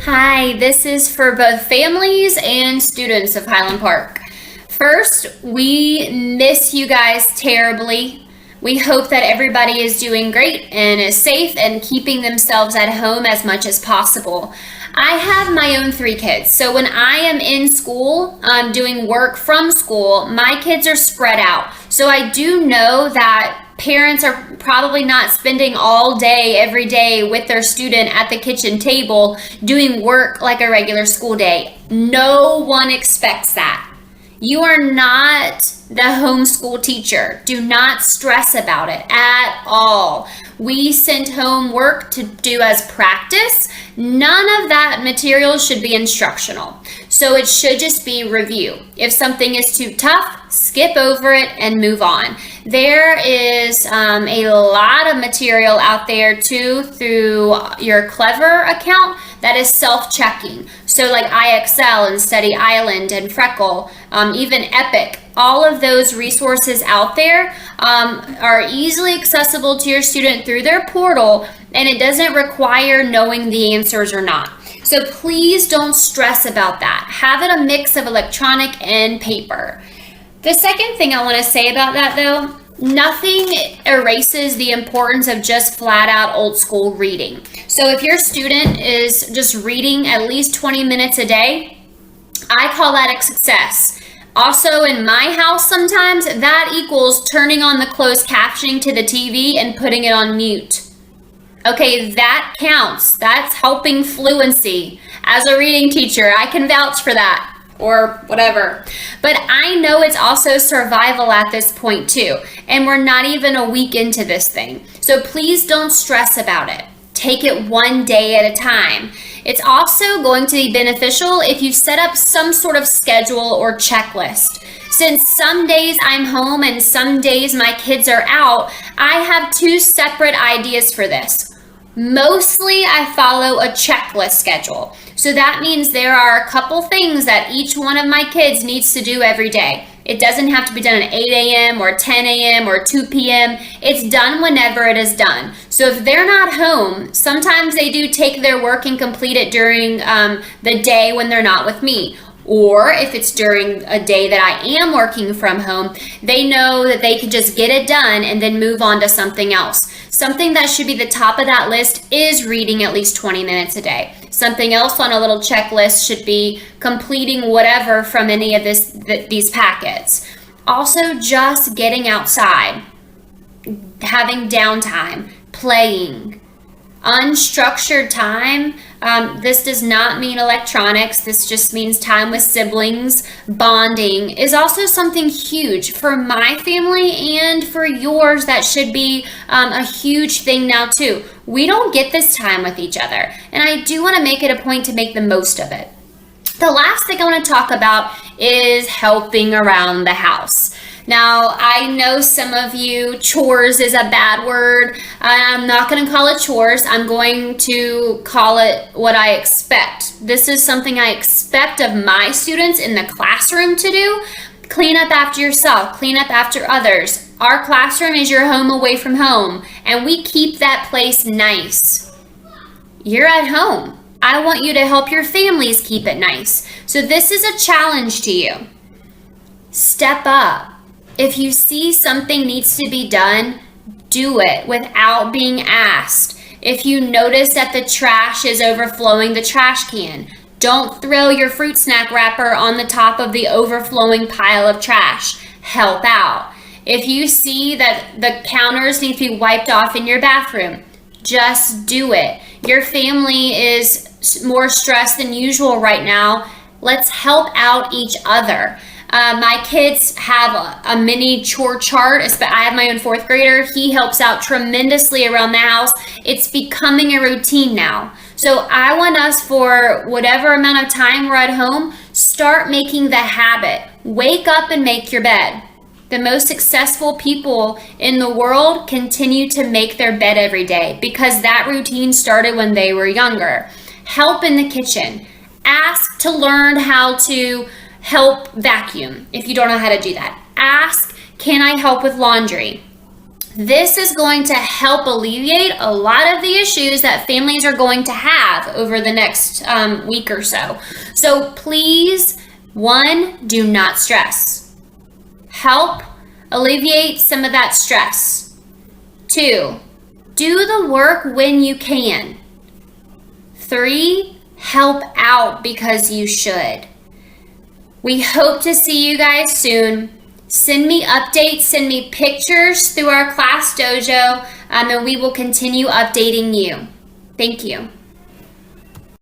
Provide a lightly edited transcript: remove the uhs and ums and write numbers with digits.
Hi, this is for both families and students of Highland Park. First, we miss you guys terribly. We hope that everybody is doing great and is safe and keeping themselves at home as much as possible. I have my own 3 kids, so when I am in school, doing work from school, my kids are spread out. So I do know that parents are probably not spending all day, every day with their student at the kitchen table doing work like a regular school day. No one expects that. You are not the homeschool teacher. Do not stress about it at all. We sent home work to do as practice. None of that material should be instructional. So it should just be review. If something is too tough, skip over it and move on. There is a lot of material out there too through your Clever account that is self-checking. So like IXL and Study Island and Freckle, even Epic, all of those resources out there are easily accessible to your student through their portal, and it doesn't require knowing the answers or not. So please don't stress about that. Have it a mix of electronic and paper. The second thing I want to say about that though, nothing erases the importance of just flat out old school reading. So if your student is just reading at least 20 minutes a day, I call that a success. Also in my house sometimes that equals turning on the closed captioning to the TV and putting it on mute. Okay, that counts. That's helping fluency. As a reading teacher, I can vouch for that. Or whatever. But I know it's also survival at this point too. And we're not even a week into this thing. So please don't stress about it. Take it one day at a time. It's also going to be beneficial if you set up some sort of schedule or checklist. Since some days I'm home and some days my kids are out, I have 2 separate ideas for this. Mostly I follow a checklist schedule. So that means there are a couple things that each one of my kids needs to do every day. It doesn't have to be done at 8 a.m. or 10 a.m. or 2 p.m. It's done whenever it is done. So if they're not home, sometimes they do take their work and complete it during the day when they're not with me. Or if it's during a day that I am working from home, they know that they can just get it done and then move on to something else. Something that should be the top of that list is reading at least 20 minutes a day. Something else on a little checklist should be completing whatever from any of these packets. Also, just getting outside, having downtime, playing. Unstructured time, this does not mean electronics, this just means time with siblings. Bonding is also something huge for my family and for yours. That should be a huge thing now too. We don't get this time with each other, and I do want to make it a point to make the most of it. The last thing I want to talk about is helping around the house. Now, I know some of you, chores is a bad word. I'm not going to call it chores. I'm going to call it what I expect. This is something I expect of my students in the classroom to do. Clean up after yourself. Clean up after others. Our classroom is your home away from home, and we keep that place nice. You're at home. I want you to help your families keep it nice. So this is a challenge to you. Step up. If you see something needs to be done, do it without being asked. If you notice that the trash is overflowing the trash can, don't throw your fruit snack wrapper on the top of the overflowing pile of trash. Help out. If you see that the counters need to be wiped off in your bathroom, just do it. Your family is more stressed than usual right now. Let's help out each other. My kids have a mini chore chart. I have my own 4th grader. He helps out tremendously around the house. It's becoming a routine now. So I want us, for whatever amount of time we're at home, start making the habit. Wake up and make your bed. The most successful people in the world continue to make their bed every day because that routine started when they were younger. Help in the kitchen. Ask to learn how to help vacuum if you don't know how to do that. Ask, can I help with laundry? This is going to help alleviate a lot of the issues that families are going to have over the next week or so. So please, 1, do not stress. Help alleviate some of that stress. 2, do the work when you can. 3, help out because you should. We hope to see you guys soon. Send me updates, send me pictures through our class dojo, and we will continue updating you. Thank you.